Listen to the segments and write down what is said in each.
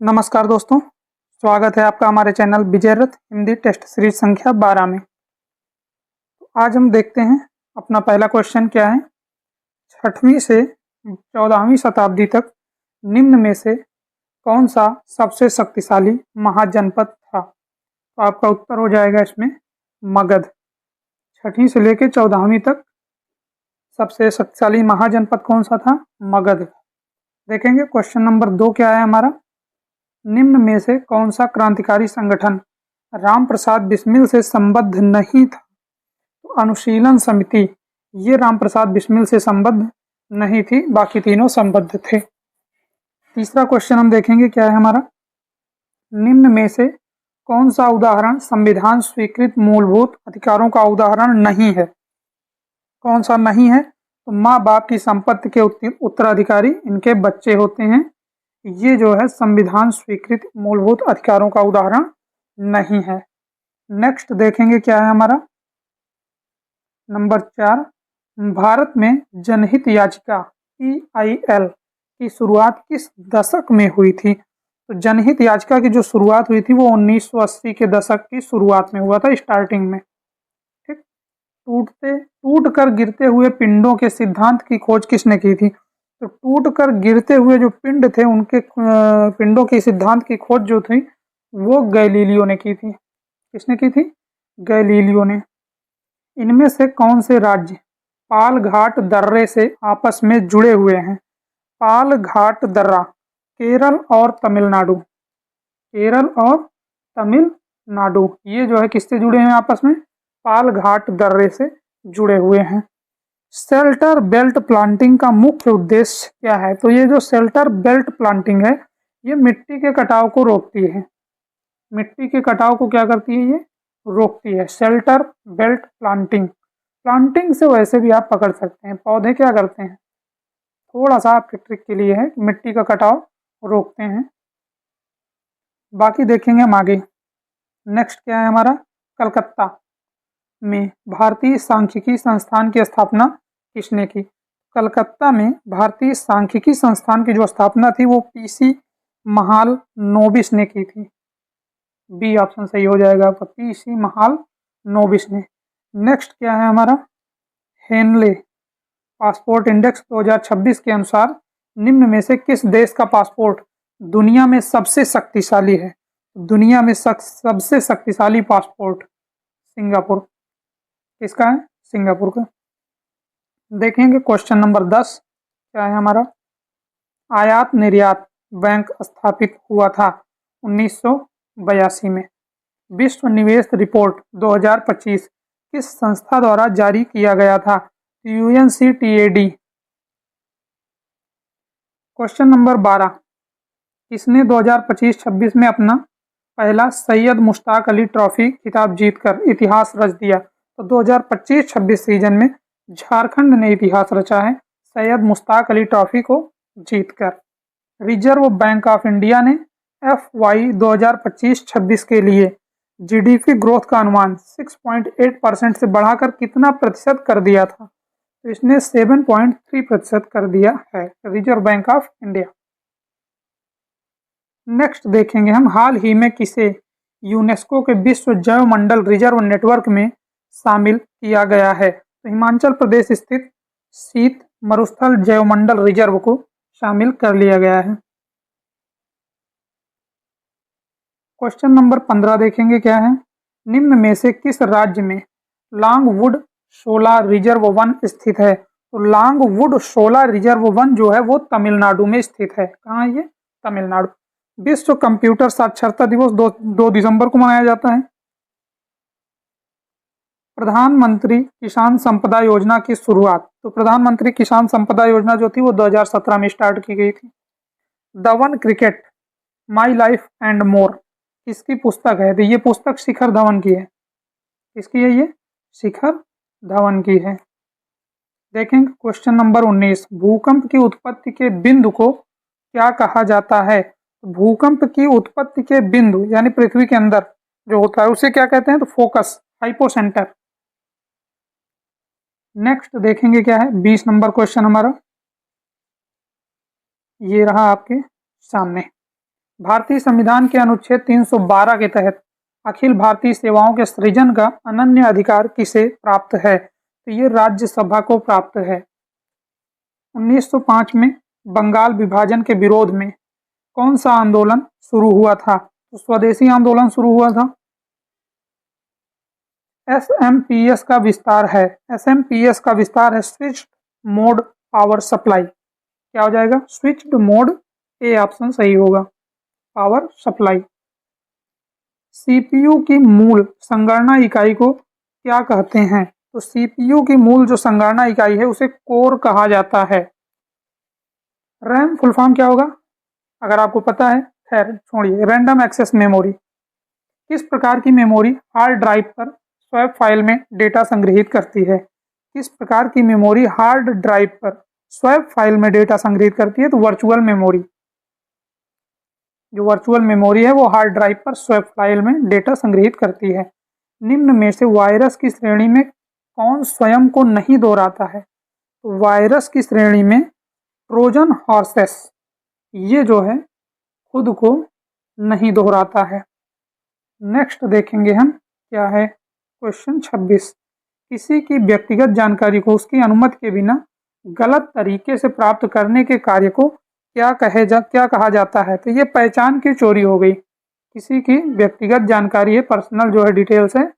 नमस्कार दोस्तों, स्वागत है आपका हमारे चैनल विजय रथ हिंदी टेस्ट सीरीज संख्या 12 में। आज हम देखते हैं अपना पहला क्वेश्चन क्या है। 6वीं से 14वीं शताब्दी तक निम्न में से कौन सा सबसे शक्तिशाली महाजनपद था? तो आपका उत्तर हो जाएगा इसमें मगध। 6वीं से लेकर 14वीं तक सबसे शक्तिशाली महाजनपद कौन सा था? मगध। देखेंगे क्वेश्चन नंबर 2 क्या है हमारा। निम्न में से कौन सा क्रांतिकारी संगठन राम प्रसाद बिस्मिल से संबद्ध नहीं था? तो अनुशीलन समिति ये राम प्रसाद बिस्मिल से संबद्ध नहीं थी, बाकी तीनों संबद्ध थे। तीसरा क्वेश्चन हम देखेंगे क्या है हमारा। निम्न में से कौन सा उदाहरण संविधान स्वीकृत मूलभूत अधिकारों का उदाहरण नहीं है? कौन सा नहीं है? तो माँ बाप की संपत्ति के उत्तराधिकारी इनके बच्चे होते हैं। ये जो है संविधान स्वीकृत मूलभूत अधिकारों का उदाहरण नहीं है। नेक्स्ट देखेंगे क्या है हमारा नंबर 4। भारत में जनहित याचिका PIL की शुरुआत किस दशक में हुई थी? तो जनहित याचिका की जो शुरुआत हुई थी वो 1980 के दशक की शुरुआत में हुआ था, स्टार्टिंग में। ठीक। टूट कर गिरते हुए पिंडों के सिद्धांत की खोज किसने की थी? तो टूट कर गिरते हुए जो पिंड थे उनके पिंडों के सिद्धांत की खोज जो थी वो गैलीलियो ने की थी। किसने की थी? गैलीलियो ने। इनमें से कौन से राज्य पाल घाट दर्रे से आपस में जुड़े हुए हैं? पाल घाट दर्रा केरल और तमिलनाडु। केरल और तमिलनाडु ये जो है किससे जुड़े हैं आपस में? पाल घाट दर्रे से जुड़े हुए हैं। शेल्टर बेल्ट प्लांटिंग का मुख्य उद्देश्य क्या है? तो ये जो शेल्टर बेल्ट प्लांटिंग है ये मिट्टी के कटाव को रोकती है। मिट्टी के कटाव को क्या करती है? ये रोकती है। Shelter belt planting. प्लांटिंग से वैसे भी आप पकड़ सकते हैं, पौधे क्या करते हैं, थोड़ा सा आपके ट्रिक के लिए है, मिट्टी का कटाव रोकते हैं। बाकी देखेंगे हम आगे। नेक्स्ट क्या है हमारा। कलकत्ता में भारतीय सांख्यिकी संस्थान की स्थापना किसने की? कलकत्ता में भारतीय सांख्यिकी संस्थान की जो स्थापना थी वो PC महालनोबिस ने की थी। बी ऑप्शन सही हो जाएगा आपका, PC महालनोबिस ने। नेक्स्ट क्या है हमारा। हेनले पासपोर्ट इंडेक्स 2026 के अनुसार निम्न में से किस देश का पासपोर्ट दुनिया में सबसे शक्तिशाली है? दुनिया में सबसे शक्तिशाली पासपोर्ट सिंगापुर। किसका है? सिंगापुर का। देखेंगे क्वेश्चन नंबर 10 क्या है हमारा। आयात निर्यात बैंक स्थापित हुआ था 1982 में। विश्व निवेश रिपोर्ट 2025 किस संस्था द्वारा जारी किया गया था? UNCTAD। Question number 12। किसने 2025-26 में अपना पहला सैयद मुश्ताक अली ट्रॉफी खिताब जीतकर इतिहास रच दिया? तो 2025-26 सीजन में झारखंड ने इतिहास रचा है सैयद मुश्ताक अली ट्रॉफी को जीतकर। रिजर्व बैंक ऑफ इंडिया ने FY 2025-26 के लिए GDP ग्रोथ का अनुमान 6.8% से बढ़ाकर कितना प्रतिशत कर दिया था? तो इसने 7.3% कर दिया है, reserve bank of India. Next देखेंगे हम। हाल ही में किसे यूनेस्को के विश्व जैव मंडल रिजर्व नेटवर्क में शामिल किया गया है? तो हिमाचल प्रदेश स्थित शीत मरुस्थल जैवमंडल रिजर्व को शामिल कर लिया गया है। क्वेश्चन नंबर 15 देखेंगे क्या है। निम्न में से किस राज्य में लॉन्गवुड शोला रिजर्व वन स्थित है? तो लॉन्गवुड शोला रिजर्व वन जो है वो तमिलनाडु में स्थित है। कहाँ है ये? तमिलनाडु। विश्व कंप्यूटर साक्षरता दिवस 2 दिसंबर को मनाया जाता है। प्रधानमंत्री किसान संपदा योजना की शुरुआत। तो प्रधानमंत्री किसान संपदा योजना जो थी वो 2017 में स्टार्ट की गई थी। The one cricket my life and more किसकी पुस्तक है? तो ये पुस्तक शिखर धवन की है। किसकी है ये? शिखर धवन की है। देखेंगे क्वेश्चन नंबर 19। भूकंप की उत्पत्ति के बिंदु को क्या कहा जाता है? भूकंप की उत्पत्ति के बिंदु यानी पृथ्वी के अंदर जो होता है उसे क्या कहते हैं? तो फोकस, हाइपोसेंटर। नेक्स्ट देखेंगे क्या है। 20 नंबर क्वेश्चन हमारा ये रहा आपके सामने। भारतीय संविधान के अनुच्छेद 312 के तहत अखिल भारतीय सेवाओं के सृजन का अनन्य अधिकार किसे प्राप्त है? तो ये राज्यसभा को प्राप्त है। 1905 में बंगाल विभाजन के विरोध में कौन सा आंदोलन शुरू हुआ था? तो स्वदेशी आंदोलन शुरू हुआ था। SMPS का विस्तार है, SMPS का विस्तार है स्विच्ड मोड पावर सप्लाई। क्या हो जाएगा? स्विच्ड मोड, ए ऑप्शन सही होगा, पावर सप्लाई। CPU की मूल संगणना इकाई को क्या कहते हैं? तो CPU की मूल जो संगणना इकाई है उसे कोर कहा जाता है। रैम फुल फॉर्म क्या होगा? अगर आपको पता है खैर छोड़िए। Random access memory. किस प्रकार की मेमोरी हार्ड ड्राइव पर स्वैप फाइल में डेटा संग्रहित करती है? किस प्रकार की मेमोरी हार्ड ड्राइव पर स्वैप फाइल में डेटा संग्रहित करती है? तो वर्चुअल मेमोरी। जो वर्चुअल मेमोरी है वो हार्ड ड्राइव पर स्वैप फाइल में डेटा संग्रहित करती है। निम्न में से वायरस की श्रेणी में कौन स्वयं को नहीं दोहराता है? तो वायरस की श्रेणी में ट्रोजन हॉर्सेस, ये जो है खुद को नहीं दोहराता है। नेक्स्ट देखेंगे हम क्या है क्वेश्चन 26। किसी की व्यक्तिगत जानकारी को उसकी अनुमति के बिना गलत तरीके से प्राप्त करने के कार्य को क्या कहा जाता है? तो ये पहचान की चोरी हो गई। किसी की व्यक्तिगत जानकारी है, पर्सनल जो है डिटेल्स है,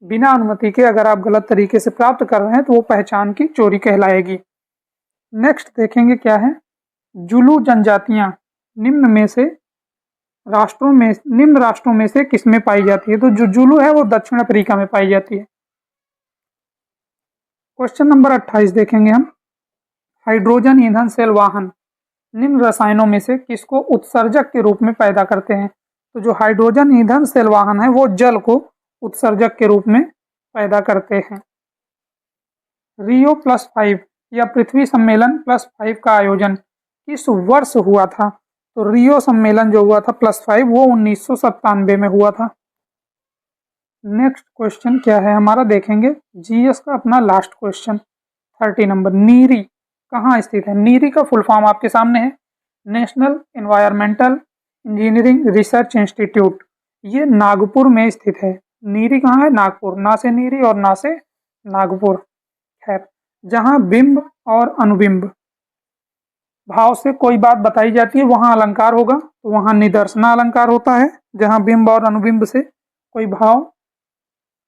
बिना अनुमति के अगर आप गलत तरीके से प्राप्त कर रहे हैं तो वो पहचान की चोरी कहलाएगी। नेक्स्ट देखेंगे क्या है, जुलू जनजातियां निम्न राष्ट्रों में से किसमें पाई जाती है? तो जो जुलू है वो दक्षिण अफ्रीका में पाई जाती है। क्वेश्चन नंबर 28 देखेंगे हम। हाइड्रोजन ईंधन सेल वाहन निम्न रसायनों में से किसको उत्सर्जक के रूप में पैदा करते हैं? तो जो हाइड्रोजन ईंधन सेल वाहन है वो जल को उत्सर्जक के रूप में पैदा करते हैं। रियो +5 या पृथ्वी सम्मेलन +5 का आयोजन किस वर्ष हुआ था? तो रियो सम्मेलन जो हुआ था +5 वो 1997 में हुआ था। नेक्स्ट क्वेश्चन क्या है हमारा देखेंगे, जीएस का अपना लास्ट क्वेश्चन 30 नंबर। नीरी कहाँ स्थित है? नीरी का फुल फॉर्म आपके सामने है, national environmental engineering research institute. ये नागपुर में स्थित है। नीरी कहाँ है? नागपुर। ना से नीरी और ना से नागपुर। खैर, जहाँ बिंब और अनुबिंब भाव से कोई बात बताई जाती है वहां अलंकार होगा, तो वहां निदर्शना अलंकार होता है। जहां बिंब और अनुबिंब से कोई भाव,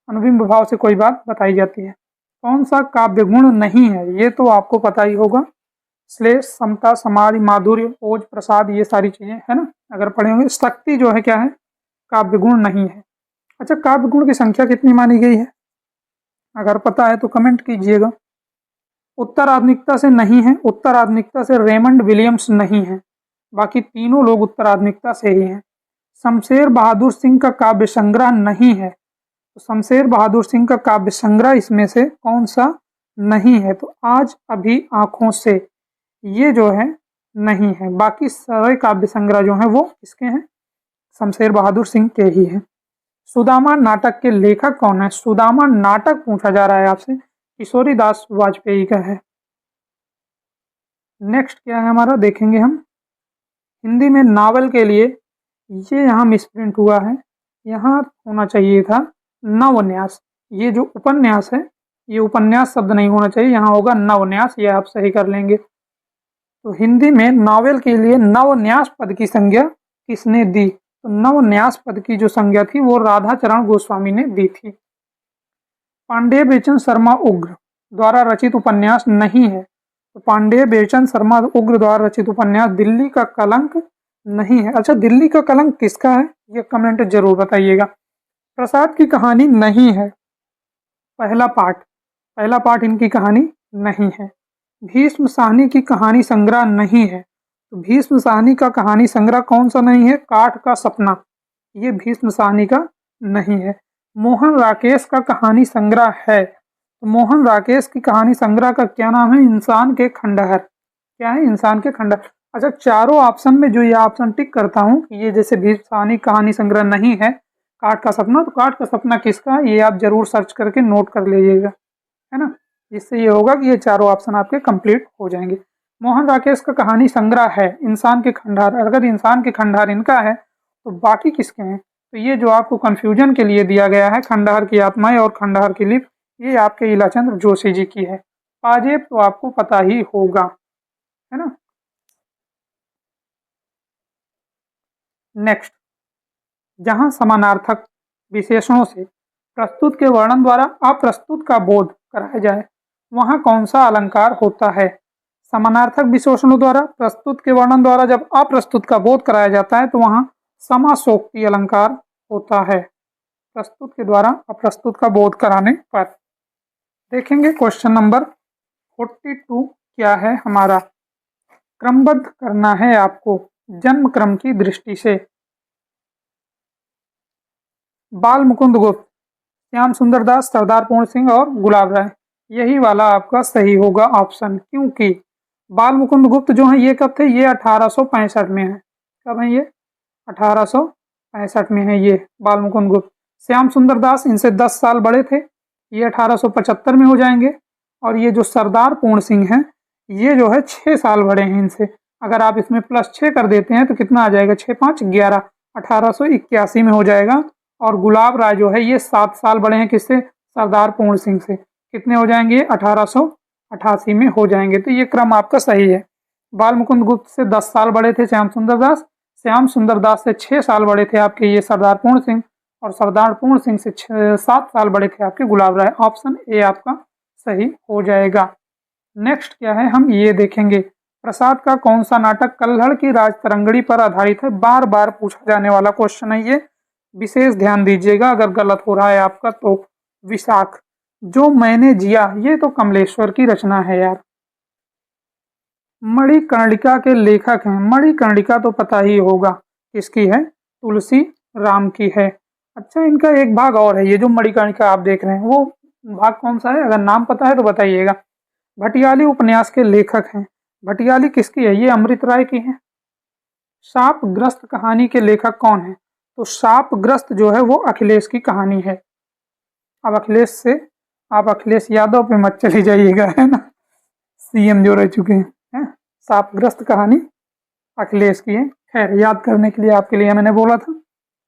अनुबिंब भाव से कोई बात बताई जाती है। कौन सा काव्य गुण नहीं है? ये तो आपको पता ही होगा, श्लेष, समता, समाधि, माधुर्य, ओज, प्रसाद, ये सारी चीजें है ना, अगर पढ़े होंगे। शक्ति जो है क्या है? काव्य गुण नहीं है। अच्छा, काव्य गुण की संख्या कितनी मानी गई है? अगर पता है तो कमेंट कीजिएगा। उत्तराधुनिकता से नहीं है, उत्तराधुनिकता से रेमंड विलियम्स नहीं है, बाकी तीनों लोग उत्तराधुनिकता से ही हैं। शमशेर बहादुर सिंह का काव्य संग्रह नहीं है, तो शमशेर बहादुर सिंह का काव्य संग्रह इसमें से कौन सा नहीं है? तो आज अभी आंखों से, ये जो है नहीं है। बाकी सारे काव्य संग्रह जो है वो किसके हैं? शमशेर बहादुर सिंह के ही हैं। सुदामा नाटक के लेखक कौन है? सुदामा नाटक पूछा जा रहा है आपसे, किशोरी दास वाजपेयी का है। नेक्स्ट क्या है हमारा देखेंगे हम, हिंदी में नावल के लिए ये यहाँ मिसप्रिंट हुआ है, यहाँ होना चाहिए था नवन्यास। ये जो उपन्यास है, ये उपन्यास शब्द नहीं होना चाहिए, यहाँ होगा नवन्यास, ये आप सही कर लेंगे। तो हिंदी में नावल के लिए नवन्यास पद की संज्ञा किसने दी? तो नवन्यास पद की जो संज्ञा थी वो राधाचरण गोस्वामी ने दी थी। पांडेय बेचन शर्मा उग्र द्वारा रचित उपन्यास नहीं है, तो पांडेय बेचन शर्मा उग्र द्वारा रचित उपन्यास दिल्ली का कलंक नहीं है। अच्छा, दिल्ली का कलंक किसका है? ये कमेंट जरूर बताइएगा। प्रसाद की कहानी नहीं है, पहला पार्ट इनकी कहानी नहीं है। भीष्म साहनी की कहानी संग्रह नहीं है, तो भीष्म साहनी का कहानी संग्रह कौन सा नहीं है? काठ का सपना, ये भीष्म साहनी का नहीं है। मोहन राकेश का कहानी संग्रह है, तो मोहन राकेश की कहानी संग्रह का क्या नाम है? इंसान के खंडहर। क्या है? इंसान के खंडहर। अच्छा, चारों ऑप्शन में जो ये ऑप्शन टिक करता हूँ, ये जैसे भीष्म साहनी कहानी संग्रह नहीं है, काठ का सपना, तो काठ का सपना किसका है? ये आप जरूर सर्च करके नोट कर लीजिएगा, है ना, जिससे ये होगा कि ये चारों ऑप्शन आपके कंप्लीट हो जाएंगे। मोहन राकेश का कहानी संग्रह है इंसान के खंडहर, अगर इंसान के खंडहर इनका है तो बाकी किसके हैं? तो ये जो आपको कंफ्यूजन के लिए दिया गया है, खंडहर की आत्माएं और खंडहर की लिपि, ये आपके इलाचंद्र जोशी जी की है। पाजेब तो आपको पता ही होगा, है ना। नेक्स्ट, जहां समानार्थक विशेषणों से प्रस्तुत के वर्णन द्वारा अप्रस्तुत का बोध कराया जाए वहां कौन सा अलंकार होता है? समानार्थक विशेषणों द्वारा प्रस्तुत के वर्णन द्वारा जब अप्रस्तुत का बोध कराया जाता है तो वहां समासोक्ति अलंकार होता है, प्रस्तुत के द्वारा अप्रस्तुत का बोध कराने पर। देखेंगे क्वेश्चन नंबर 42 क्या है हमारा। क्रमबद्ध करना है आपको जन्म क्रम की दृष्टि से। बाल मुकुंद गुप्त, श्याम सुंदर दास, सरदार पूर्ण सिंह और गुलाब राय, यही वाला आपका सही होगा ऑप्शन। क्योंकि बाल मुकुंद गुप्त जो है ये कब थे? ये 1865 में है। कब है ये? 1865 में है ये बाल मुकुंद गुप्त। श्याम सुंदर दास इनसे 10 साल बड़े थे, ये 1875 में हो जाएंगे। और ये जो सरदार पूर्ण सिंह हैं ये जो है 6 साल बड़े हैं इनसे। अगर आप इसमें +6 कर देते हैं तो कितना आ जाएगा? 6 5 11, 1881 में हो जाएगा। और गुलाब राय जो है ये 7 साल बड़े हैं किससे? सरदार पूर्ण सिंह से। कितने हो जाएंगे? 1888 में हो जाएंगे। तो ये क्रम आपका सही है। बाल मुकुंद गुप्त से 10 साल बड़े थे श्याम सुंदर दास, श्याम सुंदर दास से 6 साल बड़े थे आपके ये सरदार पूर्ण सिंह, और सरदार पूर्ण सिंह से 7 साल बड़े थे आपके गुलाब राय। ऑप्शन ए आपका सही हो जाएगा। नेक्स्ट क्या है हम ये देखेंगे। प्रसाद का कौन सा नाटक कल्हड़ की राजतरंगड़ी पर आधारित है? बार बार पूछा जाने वाला क्वेश्चन है ये, विशेष ध्यान दीजिएगा अगर गलत हो रहा है आपका तो। विशाख, जो मैंने जिया, ये तो कमलेश्वर की रचना है यार। मणिकर्णिका के लेखक हैं, मणिकर्णिका तो पता ही होगा किसकी है? तुलसी राम की है। अच्छा, इनका एक भाग और है, ये जो मणिकर्णिका आप देख रहे हैं वो भाग कौन सा है? अगर नाम पता है तो बताइएगा। भटियाली उपन्यास के लेखक हैं। भटियाली किसकी है? ये अमृत राय की है। शापग्रस्त कहानी के लेखक कौन है? तो शापग्रस्त जो है वो अखिलेश की कहानी है। अब अखिलेश से आप अखिलेश यादव पे मत चली जाइएगा, है ना, सीएम जो रह चुके हैं। शापग्रस्त कहानी अखिलेश की है। खैर, याद करने के लिए आपके लिए मैंने बोला था,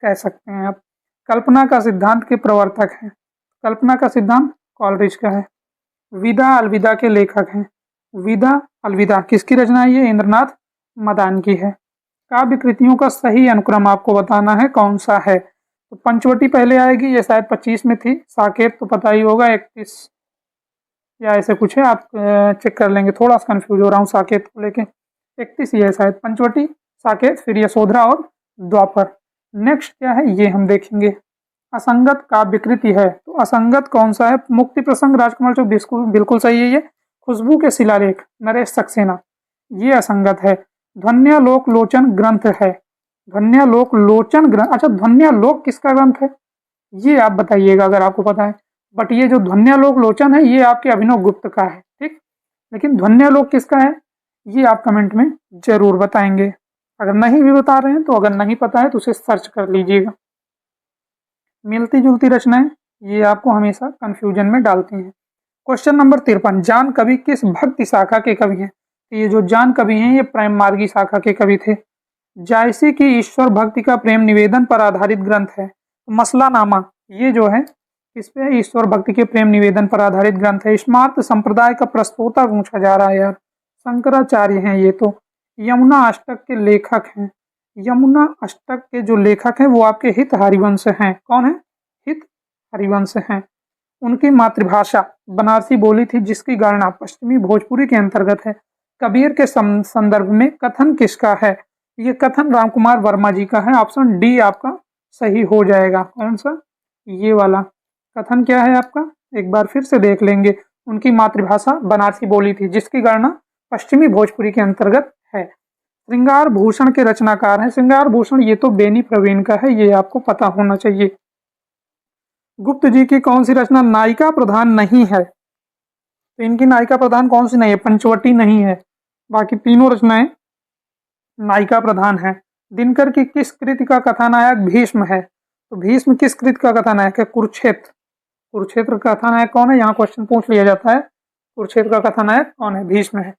कह सकते हैं आप। कल्पना का सिद्धांत के प्रवर्तक हैं। कल्पना का सिद्धांत कॉलरिज का है। विदा अलविदा के लेखक हैं। विदा अलविदा किसकी रचना है? ये इंद्रनाथ मदान की है। काव्य कृतियों का सही अनुक्रम आपको बताना है कौन सा है। तो पंचवटी पहले आएगी, ये शायद 25 में थी। साकेत तो पता ही होगा 31 या ऐसे कुछ है, आप चेक कर लेंगे, थोड़ा सा कंफ्यूज हो रहा हूँ साकेत को लेके। 31 ही है शायद, पंचवटी, साकेत, फिर यशोधरा और द्वापर। नेक्स्ट क्या है ये हम देखेंगे। असंगत काव्यकृति है, तो असंगत कौन सा है? मुक्ति प्रसंग राजकमल चौक, बिल्कुल सही है ये। खुशबू के शिलालेख नरेश सक्सेना, ये असंगत है। ध्वन्यालोक लोचन ग्रंथ है। ध्वन्यालोक लोचन ग्रंथ, अच्छा ध्वन्यालोक किसका ग्रंथ है ये आप बताइएगा अगर आपको पता है। बट ये जो ध्वन्यालोक लोचन है ये आपके अभिनव गुप्त का है, ठीक। लेकिन ध्वन्यालोक किसका है ये आप कमेंट में जरूर बताएंगे। अगर नहीं भी बता रहे हैं तो अगर नहीं पता है तो उसे सर्च कर लीजिएगा। मिलती जुलती रचनाएं ये आपको हमेशा कंफ्यूजन में डालती हैं। क्वेश्चन नंबर 53, जान कवि किस भक्ति शाखा के कवि हैं? तो ये जो जान कवि हैं ये प्रेम मार्गी शाखा के कवि थे। जायसी की ईश्वर भक्ति का प्रेम निवेदन पर आधारित ग्रंथ है। तो मसलानामा ये जो है इस पे ईश्वर भक्ति के प्रेम निवेदन पर आधारित ग्रंथ है। स्मार्त संप्रदाय का प्रस्तोता पूछा जा रहा है यार, शंकराचार्य हैं ये तो। यमुना अष्टक के लेखक हैं। यमुना अष्टक के जो लेखक हैं वो आपके हित हरिवंश हैं। कौन है? हित हरिवंश हैं। उनकी मातृभाषा बनारसी बोली थी जिसकी गणना पश्चिमी भोजपुरी के अंतर्गत है। कबीर के संदर्भ में कथन किसका है? ये कथन रामकुमार वर्मा जी का है। ऑप्शन डी आपका सही हो जाएगा। कौन सा? ये वाला कथन क्या है आपका, एक बार फिर से देख लेंगे। उनकी मातृभाषा बनारसी बोली थी जिसकी गणना पश्चिमी भोजपुरी के अंतर्गत है। श्रृंगार भूषण के रचनाकार हैं। श्रृंगार भूषण ये तो बेनी प्रवीण का है, ये आपको पता होना चाहिए। गुप्त जी की कौन सी रचना नायिका प्रधान नहीं है? तो इनकी नायिका प्रधान कौन सी नहीं है? पंचवटी नहीं है, बाकी तीनों रचनाएं नायिका प्रधान है। दिनकर की किस कृति का कथानायक भीष्म है? तो भीष्म किस कृति का कथानायक है? कुरुक्षेत्र। कुरुक्षेत्र का कथानायक कौन है? यहाँ क्वेश्चन पूछ लिया जाता है, कुरुक्षेत्र का कथानायक कौन है? भीष्म है।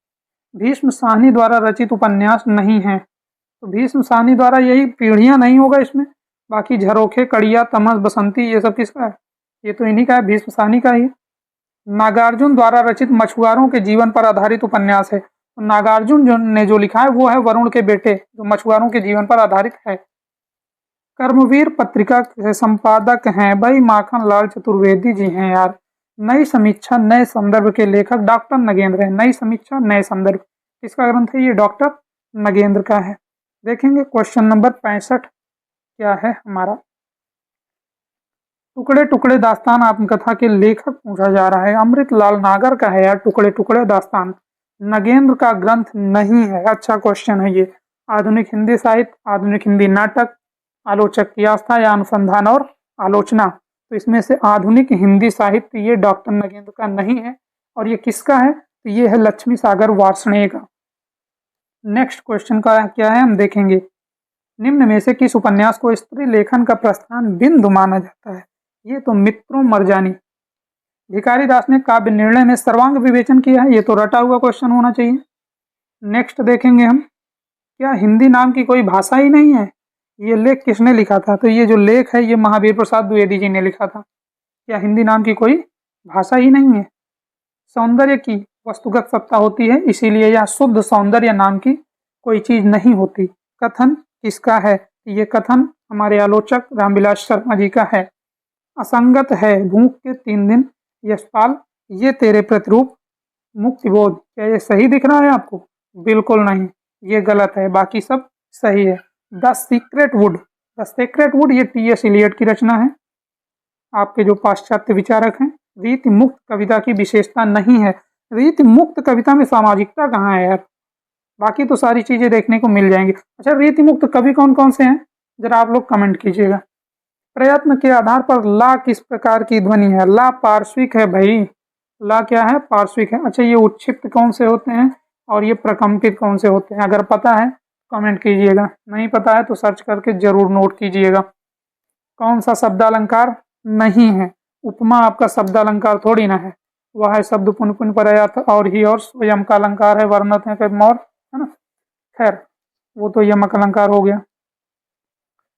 भीष्म साहनी द्वारा रचित उपन्यास नहीं है। तो भीष्म साहनी द्वारा यही पीढ़ियां नहीं होगा इसमें, बाकी झरोखे, कड़िया, तमस, बसंती ये सब किसका है? ये तो इन्हीं का है, भीष्म साहनी का ही। नागार्जुन द्वारा रचित मछुआरों के जीवन पर आधारित उपन्यास है। तो नागार्जुन ने जो लिखा है वो है वरुण के बेटे, जो मछुआरों के जीवन पर आधारित है। कर्मवीर पत्रिका के संपादक हैं भाई माखन लाल चतुर्वेदी जी हैं यार। नई समीक्षा नए संदर्भ के लेखक डॉक्टर नगेंद्र हैं। नई समीक्षा नए संदर्भ किसका ग्रंथ है? ये डॉक्टर नगेंद्र का है। देखेंगे क्वेश्चन नंबर 65 क्या है हमारा। टुकड़े टुकड़े दास्तान आत्मकथा के लेखक पूछा जा रहा है। अमृतलाल नागर का है यार टुकड़े टुकड़े दास्तान, नगेंद्र का ग्रंथ नहीं है। अच्छा क्वेश्चन है ये। आधुनिक हिंदी साहित्य, आधुनिक हिंदी नाटक, आलोचक की आस्था या अनुसंधान और आलोचना। तो इसमें से आधुनिक हिंदी साहित्य ये डॉक्टर नगेंद्र का नहीं है। और ये किसका है? तो ये है लक्ष्मी सागर वार्ष्णेय का। नेक्स्ट क्वेश्चन का क्या है हम देखेंगे। निम्न में से किस उपन्यास को स्त्री लेखन का प्रस्थान बिंदु माना जाता है? ये तो मित्रों मरजानी। भिखारी दास ने काव्य निर्णय में सर्वांग विवेचन किया है। ये तो रटा हुआ क्वेश्चन होना चाहिए। नेक्स्ट देखेंगे हम, क्या हिंदी नाम की कोई भाषा ही नहीं है? ये लेख किसने लिखा था? तो ये जो लेख है ये महावीर प्रसाद द्विवेदी जी ने लिखा था। क्या हिंदी नाम की कोई भाषा ही नहीं है? सौंदर्य की वस्तुगत सत्ता होती है, इसीलिए यह शुद्ध सौंदर्य नाम की कोई चीज नहीं होती। कथन किसका है? ये कथन हमारे आलोचक रामविलास शर्मा जी का है। असंगत है भूख के 3 दिन यशपाल, ये तेरे प्रतिरूप मुक्तिबोध। क्या ये सही दिख रहा है आपको? बिल्कुल नहीं, ये गलत है, बाकी सब सही है। The secret would, the secret would ये टी.एस. इलियट की रचना है। आपके जो पाश्चात्य विचारक हैं, रीति मुक्त कविता की विशेषता नहीं है। रीति मुक्त कविता में सामाजिकता कहाँ है यार? बाकी तो सारी चीजें देखने को मिल जाएंगी। अच्छा, रीति मुक्त कवि कौन कौन से हैं जरा आप लोग कमेंट कीजिएगा। प्रयत्न के आधार पर ला किस प्रकार की ध्वनि है? ला पार्श्विक है भाई। ला क्या है? पार्श्विक है। अच्छा, ये उच्छिप्त कौन से होते हैं और ये प्रकंपित कौन से होते हैं? अगर पता है कमेंट कीजिएगा, नहीं पता है तो सर्च करके जरूर नोट कीजिएगा। कौन सा शब्दालंकार नहीं है? उपमा आपका शब्दालंकार थोड़ी ना है, वह है शब्द पुन पुन परयात और ही और स्वयं का अलंकार है, वर्णत है कभी और, है ना। खैर वो तो यमक अलंकार हो गया।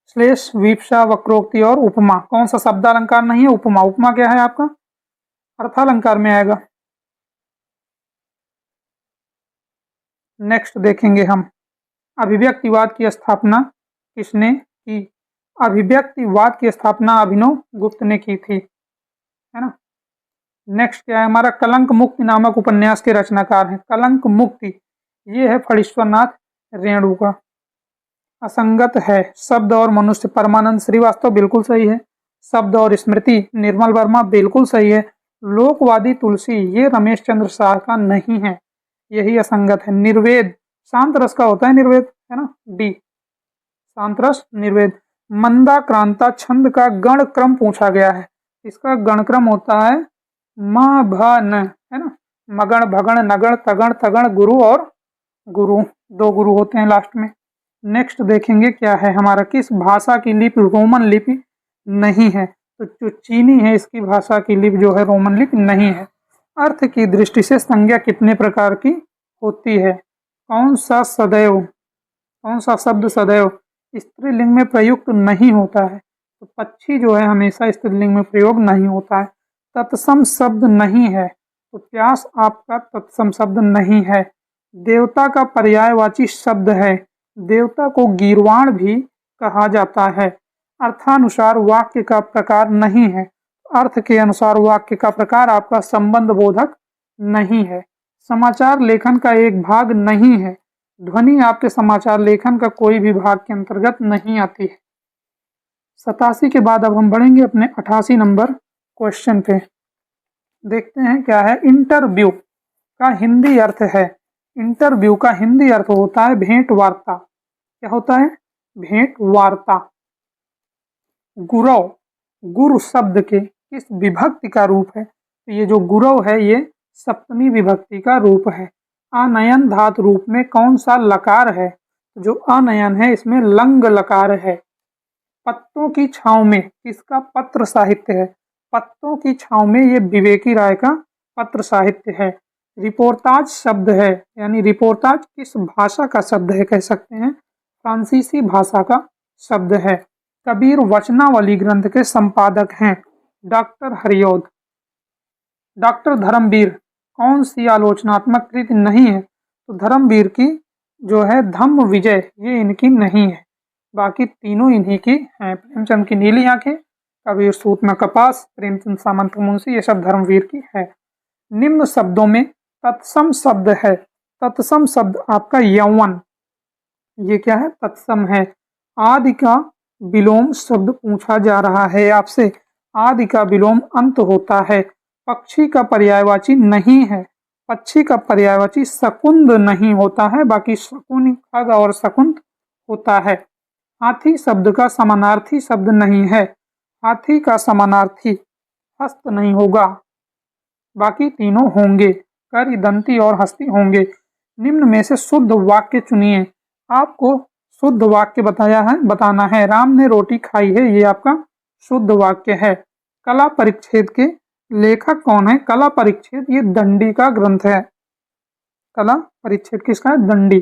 श्लेष, विपसा, वक्रोक्ति और उपमा कौन सा शब्दालंकार नहीं है? उपमा। उपमा क्या है आपका? अर्थालंकार में आएगा। नेक्स्ट देखेंगे हम, अभिव्यक्तिवाद की स्थापना किसने की? अभिव्यक्तिवाद की स्थापना अभिनव गुप्त ने की थी, है ना। नेक्स्ट क्या है हमारा? कलंक मुक्ति नामक उपन्यास के रचनाकार हैं। कलंक मुक्ति ये है फणीश्वरनाथ रेणु का। असंगत है शब्द और मनुष्य, परमानंद श्रीवास्तव बिल्कुल सही है। शब्द और स्मृति, निर्मल वर्मा बिल्कुल सही है। लोकवादी तुलसी ये रमेश चंद्र शाह का नहीं है, यही असंगत है। निर्वेद शांत रस का होता है निर्वेद, है ना, डी शांत रस निर्वेद। मंदा क्रांता छंद का गण क्रम पूछा गया है। इसका गण क्रम होता है म भ न, है ना। मगण, भगण, नगण, तगण, तगण, गुरु और गुरु, 2 गुरु होते हैं लास्ट में। नेक्स्ट देखेंगे क्या है हमारा, किस भाषा की लिपि रोमन लिपि नहीं है? तो जो चीनी है इसकी भाषा की लिपि जो है रोमन लिपि नहीं है। अर्थ की दृष्टि से संज्ञा कितने प्रकार की होती है? कौन सा सदैव, कौन सा शब्द सदैव स्त्रीलिंग में प्रयुक्त नहीं होता है? तो पक्षी जो है हमेशा स्त्रीलिंग में प्रयोग नहीं होता है। तत्सम शब्द नहीं है, तो प्यास आपका तत्सम शब्द नहीं है। देवता का पर्यायवाची शब्द है, देवता को गीर्वाण भी कहा जाता है। अर्थानुसार वाक्य का प्रकार नहीं है, अर्थ के अनुसार वाक्य का प्रकार आपका संबंध बोधक नहीं है। समाचार लेखन का एक भाग नहीं है, ध्वनि आपके समाचार लेखन का कोई भी भाग के अंतर्गत नहीं आती है। 87 के बाद अब हम बढ़ेंगे अपने 88 नंबर क्वेश्चन पे। देखते हैं क्या है। इंटरव्यू का हिंदी अर्थ है, इंटरव्यू का हिंदी अर्थ होता है भेंट वार्ता। क्या होता है? भेंट वार्ता। गुरव, गुरु शब्द के किस विभक्ति का रूप है? तो ये जो गुरव है ये सप्तमी विभक्ति का रूप है। अनयन धातु रूप में कौन सा लकार है? जो अनयन है इसमें लंग लकार है। पत्तों की छांव में किसका पत्र साहित्य है? पत्तों की छांव में ये विवेकी राय का पत्र साहित्य है। रिपोर्ताज शब्द है, यानी रिपोर्ताज किस भाषा का शब्द है कह सकते हैं, फ्रांसीसी भाषा का शब्द है। कबीर वचनावली ग्रंथ के संपादक हैं डॉक्टर हरिऔध। डॉक्टर धर्मवीर कौन सी आलोचनात्मक कृति नहीं है, तो धर्मवीर की जो है धम्म विजय ये इनकी नहीं है, बाकी तीनों इन्हीं की हैं। प्रेमचंद की नीली आंखें, कबीर सूत में कपास, प्रेमचंद सामंत मुंशी, ये सब धर्मवीर की है। निम्न शब्दों में तत्सम शब्द है, तत्सम शब्द आपका यौवन, ये क्या है, तत्सम है। आदि का विलोम शब्द पूछा जा रहा है आपसे, आदि का विलोम अंत होता है। पक्षी का पर्यायवाची नहीं है, पक्षी का पर्यायवाची शकुंद नहीं होता है, बाकी शकुन खग और शकुंत होता है। हाथी शब्द का समानार्थी शब्द नहीं है, हाथी का समानार्थी हस्त नहीं होगा, बाकी तीनों होंगे, करी, दंती और हस्ती होंगे। निम्न में से शुद्ध वाक्य चुनिए। आपको शुद्ध वाक्य बताना है। राम ने रोटी खाई है, ये आपका शुद्ध वाक्य है। कला परिच्छेद के लेखक कौन है, कला परिच्छेद ये दंडी का ग्रंथ है। कला परिच्छेद किसका है, दंडी।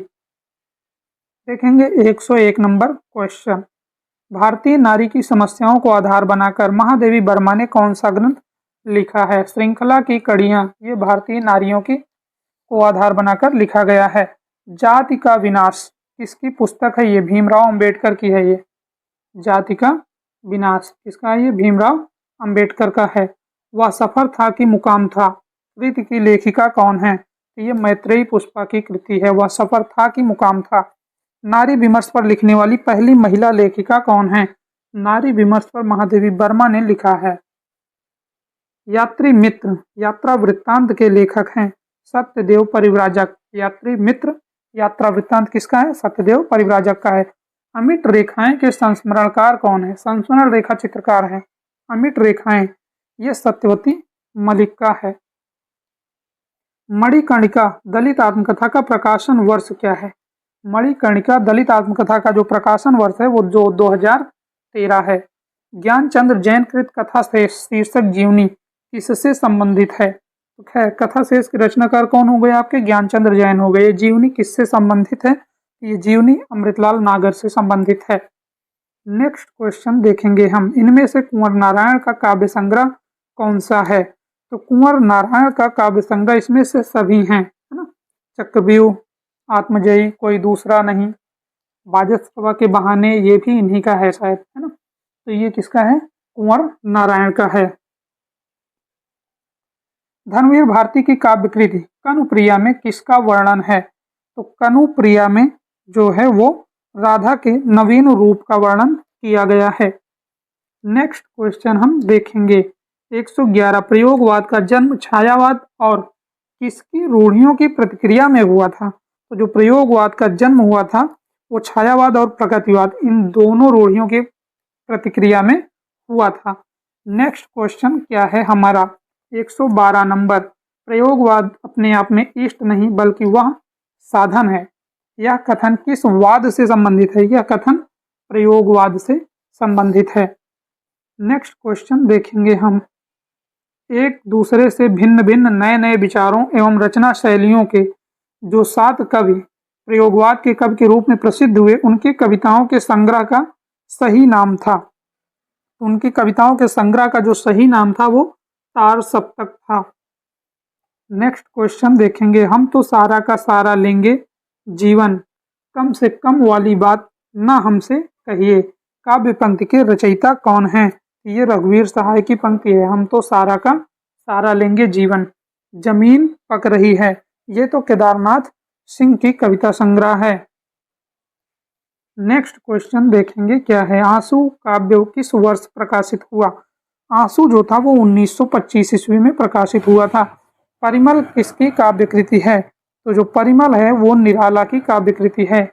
देखेंगे 101 नंबर क्वेश्चन। भारतीय नारी की समस्याओं को आधार बनाकर महादेवी वर्मा ने कौन सा ग्रंथ लिखा है। श्रृंखला की कड़ियां, ये भारतीय नारियों की को आधार बनाकर लिखा गया है। जाति का विनाश किसकी पुस्तक है, ये भीमराव अंबेडकर की है। ये जाति का विनाश किसका है, ये भीमराव अंबेडकर का है। वह सफर था कि मुकाम था, कृति की लेखिका कौन है, तो ये मैत्रेयी पुष्पा की कृति है। वह सफर था कि मुकाम था। नारी विमर्श पर लिखने वाली पहली महिला लेखिका कौन है, नारी विमर्श पर महादेवी वर्मा ने लिखा है। यात्री मित्र यात्रा वृत्तांत के लेखक हैं सत्यदेव परिव्राजक। यात्री मित्र यात्रा वृत्तांत किसका है, सत्यदेव परिव्राजक का है। अमिट रेखाएं के संस्मरणकार कौन है, संस्मरण रेखा चित्रकार है अमिट रेखाएं, ये सत्यवती मलिक का है। मणिकर्णिका दलित आत्मकथा का प्रकाशन वर्ष क्या है। मणिकर्णिका दलित आत्मकथा का जो प्रकाशन वर्ष है वो जो 2013 है। ज्ञानचंद्र जैन कृत कथा शेष शीर्षक जीवनी किससे संबंधित है, तो खैर कथा शेष के रचनाकार कौन हो गए आपके, ज्ञानचंद्र जैन हो गए। ये जीवनी किससे संबंधित है, ये जीवनी अमृतलाल नागर से संबंधित है। नेक्स्ट क्वेश्चन देखेंगे हम, इनमें से कुंवर नारायण का काव्य संग्रह कौन सा है, तो कुंवर नारायण का काव्य संग्रह इसमें से सभी हैं, है ना। चक्रव्यूह, आत्मजयी, कोई दूसरा नहीं, बाजसवा के बहाने, ये भी इन्हीं का है शायद, है ना। तो ये किसका है, कुंवर नारायण का है। धर्मवीर भारती की काव्य कृति कनुप्रिया में किसका वर्णन है, तो कनुप्रिया में जो है वो राधा के नवीन रूप का वर्णन किया गया है। नेक्स्ट क्वेश्चन हम देखेंगे 111, प्रयोगवाद का जन्म छायावाद और किसकी रूढ़ियों की प्रतिक्रिया में हुआ था, तो जो प्रयोगवाद का जन्म हुआ था वो छायावाद और प्रगतिवाद इन दोनों रूढ़ियों की प्रतिक्रिया में हुआ था। नेक्स्ट क्वेश्चन क्या है हमारा 112 नंबर, प्रयोगवाद अपने आप में इष्ट नहीं बल्कि वह साधन है, यह कथन किस वाद से संबंधित है, यह कथन प्रयोगवाद से संबंधित है। नेक्स्ट क्वेश्चन देखेंगे हम, एक दूसरे से भिन्न भिन्न नए नए विचारों एवं रचना शैलियों के जो 7 कवि प्रयोगवाद के कवि के रूप में प्रसिद्ध हुए, उनकी कविताओं के संग्रह का सही नाम था, उनकी कविताओं के संग्रह का जो सही नाम था वो तार सप्तक था। नेक्स्ट क्वेश्चन देखेंगे हम, तो सारा का सारा लेंगे जीवन, कम से कम वाली बात ना हमसे कहिए, काव्य पंक्ति के रचयिता कौन है, ये रघुवीर सहाय की पंक्ति है, हम तो सारा का सारा लेंगे जीवन। जमीन पक रही है, ये तो केदारनाथ सिंह की कविता संग्रह है। नेक्स्ट क्वेश्चन देखेंगे क्या है, आंसू काव्य किस वर्ष प्रकाशित हुआ, आंसू जो था वो 1925 ईस्वी में प्रकाशित हुआ था। परिमल किसकी काव्य कृति है, तो जो परिमल है वो निराला की काव्य कृति है।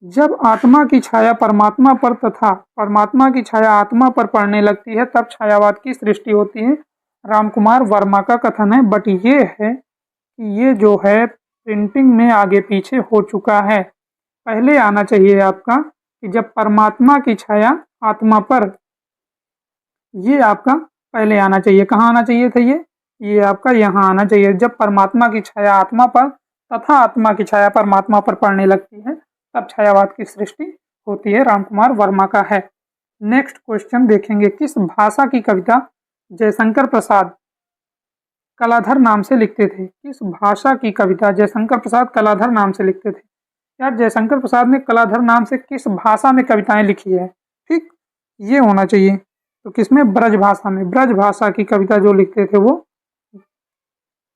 जब आत्मा की छाया परमात्मा पर तथा परमात्मा की छाया आत्मा पर पड़ने लगती है तब छायावाद की सृष्टि होती है, रामकुमार वर्मा का कथन है। बट ये है कि ये जो है प्रिंटिंग में आगे पीछे हो चुका है, पहले आना चाहिए आपका कि जब परमात्मा की छाया आत्मा पर, ये आपका पहले आना चाहिए। कहाँ आना चाहिए था, ये ये आपका यहाँ आना चाहिए। जब परमात्मा की छाया आत्मा पर तथा आत्मा की छाया परमात्मा पर पड़ने लगती है तब छायावाद की सृष्टि होती है। रामकुमार वर्मा का है। नेक्स्ट क्वेश्चन देखेंगे, किस भाषा की कविता जयशंकर प्रसाद कलाधर नाम से लिखते थे? किस भाषा की कविता जयशंकर प्रसाद कलाधर नाम से लिखते थे? यार जयशंकर प्रसाद ने कलाधर नाम से किस भाषा में कविताएं लिखी है? ठीक, ये होना चाहिए। तो किसमें? ब्रज भाषा में। ब्रज भाषा की कविता जो लिखते थे वो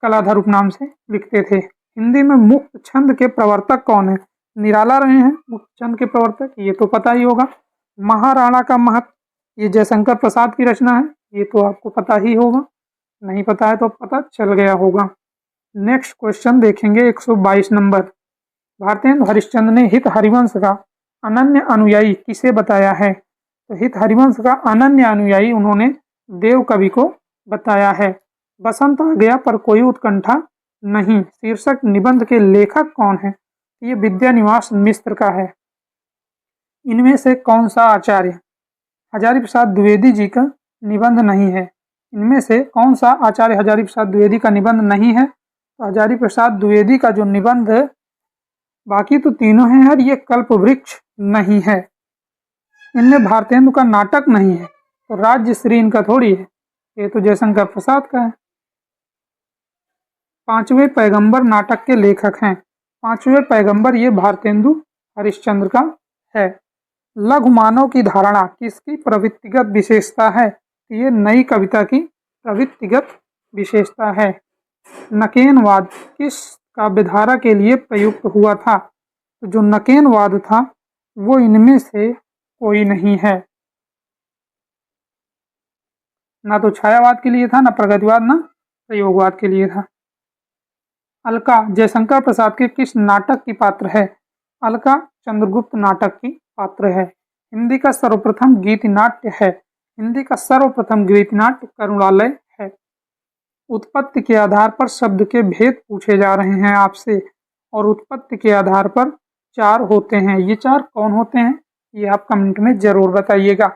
कलाधर उपनाम से लिखते थे। हिंदी में मुक्त छंद के प्रवर्तक कौन है? निराला रहे हैं मुक्त छंद के प्रवर्तक, ये तो पता ही होगा। महाराणा का महत्व, ये जयशंकर प्रसाद की रचना है, ये तो आपको पता ही होगा। नहीं पता है तो पता चल गया होगा। नेक्स्ट क्वेश्चन देखेंगे 122 नंबर। भारतेंदु हरिश्चंद्र ने हित हरिवंश का अनन्य अनुयायी किसे बताया है? तो हित हरिवंश का अनन्य अनुयायी उन्होंने देव कवि को बताया है। बसंत आ गया पर कोई उत्कंठा नहीं शीर्षक निबंध के लेखक कौन है? ये विद्यानिवास मिश्र का है। इनमें से कौन सा आचार्य हजारी प्रसाद द्विवेदी जी का निबंध नहीं है? इनमें से कौन सा आचार्य हजारी प्रसाद द्विवेदी का निबंध नहीं है? तो हजारी प्रसाद द्विवेदी का जो निबंध, बाकी तो तीनों हैं यार, ये कल्प वृक्ष नहीं है। इनमें भारतेंदु का नाटक नहीं है, तो राज्यश्री इनका थोड़ी है, ये तो जयशंकर प्रसाद का है। पांचवें पैगंबर नाटक के लेखक हैं। पांचवें पैगंबर ये भारतेंदु हरिश्चंद्र का है। लघु मानव की धारणा किसकी प्रवृत्तिगत विशेषता है? ये नई कविता की प्रवृत्तिगत विशेषता है। नकेनवाद किस काव्यधारा के लिए प्रयुक्त हुआ था? तो जो नकेनवाद था वो इनमें से कोई नहीं है। ना तो छायावाद के लिए था, ना प्रगतिवाद, ना प्रयोगवाद के लिए था। अलका जयशंकर प्रसाद के किस नाटक की पात्र है? अलका चंद्रगुप्त नाटक की पात्र है। हिंदी का सर्वप्रथम गीत नाट्य है। हिंदी का सर्वप्रथम गीत नाट्य करुणालय है। उत्पत्ति के आधार पर शब्द के भेद पूछे जा रहे हैं आपसे, और उत्पत्ति के आधार पर 4 होते हैं। ये 4 कौन होते हैं ये आप कमेंट में जरूर बताइएगा।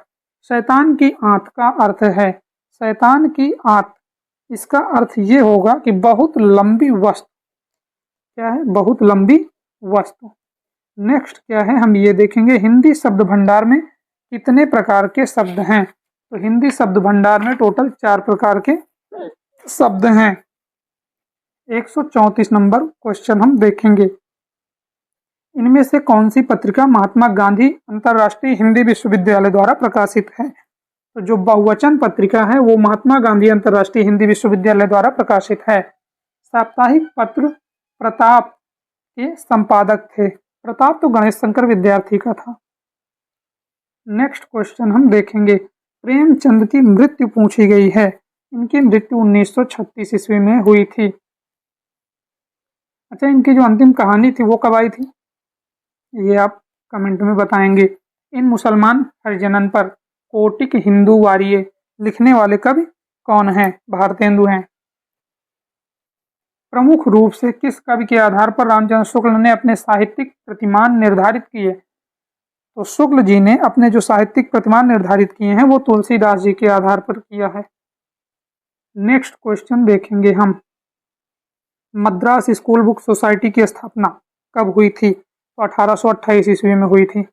शैतान की आंत का अर्थ है, शैतान की आंत, इसका अर्थ ये होगा कि बहुत लंबी वस्तु। क्या है? बहुत लंबी वस्तु। नेक्स्ट क्या है हम ये देखेंगे, हिंदी शब्द भंडार में कितने प्रकार के शब्द हैं? तो हिंदी शब्द भंडार में टोटल 4 प्रकार के शब्द हैं। 134 नंबर क्वेश्चन हम देखेंगे, इनमें से कौन सी पत्रिका महात्मा गांधी अंतर्राष्ट्रीय हिंदी विश्वविद्यालय द्वारा प्रकाशित है? तो जो बहुवचन पत्रिका है वो महात्मा गांधी अंतर्राष्ट्रीय हिंदी विश्वविद्यालय द्वारा प्रकाशित है। साप्ताहिक पत्र प्रताप के संपादक थे। प्रताप तो गणेश शंकर विद्यार्थी का था। नेक्स्ट क्वेश्चन हम देखेंगे, प्रेमचंद की मृत्यु पूछी गई है। इनकी मृत्यु 1936 ईस्वी में हुई थी। अच्छा, इनकी जो अंतिम कहानी थी वो कब आई थी ये आप कमेंट में बताएंगे। इन मुसलमान हरिजनन पर कोटिक हिंदू वारिये लिखने वाले कवि कौन हैं? भारतेंदु हैं। प्रमुख रूप से किस कवि के आधार पर रामचंद्र शुक्ल ने अपने साहित्यिक प्रतिमान निर्धारित किए? तो शुक्ल जी ने अपने जो साहित्यिक प्रतिमान निर्धारित किए हैं वो तुलसीदास जी के आधार पर किया है। नेक्स्ट क्वेश्चन देखेंगे हम, मद्रास स्कूल बुक सोसाइटी की स्थापना कब हुई थी? तो 1828 ईस्वी में हुई थी।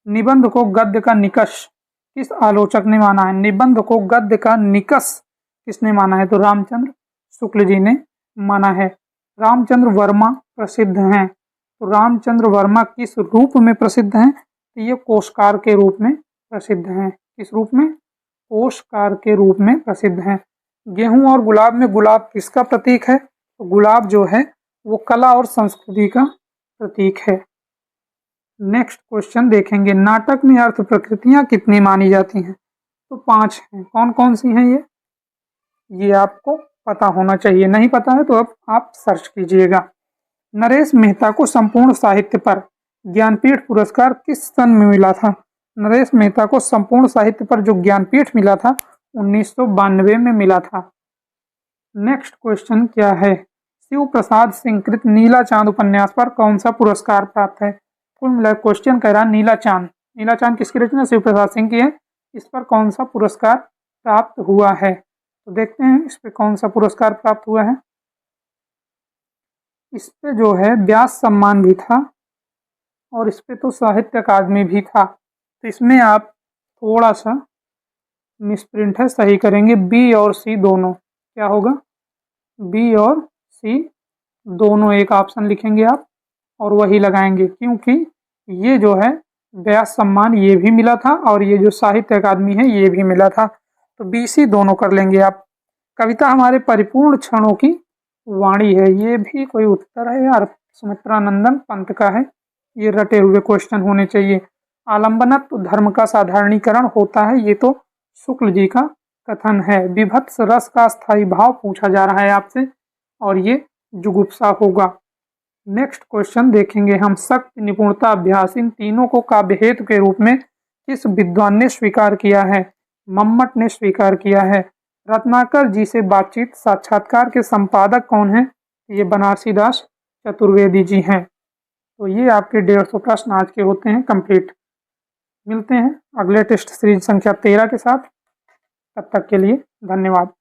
निबंध को गद्य का निकष किस आलोचक ने माना है? निबंध को गद्य का निकष किसने माना है? तो रामचंद्र शुक्ल जी ने माना है। रामचंद्र वर्मा प्रसिद्ध हैं, तो रामचंद्र वर्मा किस रूप में प्रसिद्ध हैं? तो ये कोशकार के रूप में प्रसिद्ध हैं। किस रूप में? कोशकार के रूप में प्रसिद्ध हैं। गेहूं और गुलाब में गुलाब किसका प्रतीक है? तो गुलाब जो है वो कला और संस्कृति का प्रतीक है। नेक्स्ट क्वेश्चन देखेंगे, नाटक में अर्थ प्रकृतियां कितनी मानी जाती हैं? तो 5 हैं। कौन कौन सी हैं ये आपको पता होना चाहिए। नहीं पता है तो अब आप सर्च कीजिएगा। नरेश मेहता को संपूर्ण साहित्य पर ज्ञानपीठ पुरस्कार किस सन में मिला था? नरेश मेहता को संपूर्ण साहित्य पर जो ज्ञानपीठ मिला था 1992 में मिला था। नेक्स्ट क्वेश्चन क्या है, शिव प्रसाद सिंह कृत नीला चांद उपन्यास पर कौन सा पुरस्कार प्राप्त है? कुल मिलाकर क्वेश्चन कह रहा नीला चांद, नीला चांद किसकी रचना? शिव प्रसाद सिंह की है। इस पर कौन सा पुरस्कार प्राप्त हुआ है? तो देखते हैं इस पे कौन सा पुरस्कार प्राप्त हुआ है। इस पे जो है व्यास सम्मान भी था और इस पे तो साहित्य अकादमी भी था। तो इसमें आप थोड़ा सा मिसप्रिंट है, सही करेंगे। बी और सी दोनों, क्या होगा, बी और सी दोनों एक ऑप्शन लिखेंगे आप और वही लगाएंगे, क्योंकि ये जो है व्यास सम्मान ये भी मिला था और ये जो साहित्य अकादमी है ये भी मिला था। तो बी सी दोनों कर लेंगे आप। कविता हमारे परिपूर्ण क्षणों की वाणी है, ये भी कोई उत्तर है यार, सुमित्रा नंदन पंत का है। ये रटे हुए क्वेश्चन होने चाहिए। आलंबनत्व धर्म का साधारणीकरण होता है, ये तो शुक्ल जी का कथन है। विभत्स रस का स्थायी भाव पूछा जा रहा है आपसे और ये जुगुप्सा होगा। नेक्स्ट क्वेश्चन देखेंगे हम। शक्ति, निपुणता, अभ्यास, इन तीनों को काव्य हेतु के रूप में किस विद्वान ने स्वीकार किया है? मम्मट ने स्वीकार किया है। रत्नाकर जी से बातचीत साक्षात्कार के संपादक कौन है? ये बनारसी दास चतुर्वेदी जी हैं। तो ये आपके 150 प्रश्न आज के होते हैं कंप्लीट। मिलते हैं अगले टेस्ट सीरीज संख्या 13 के साथ। तब तक के लिए धन्यवाद।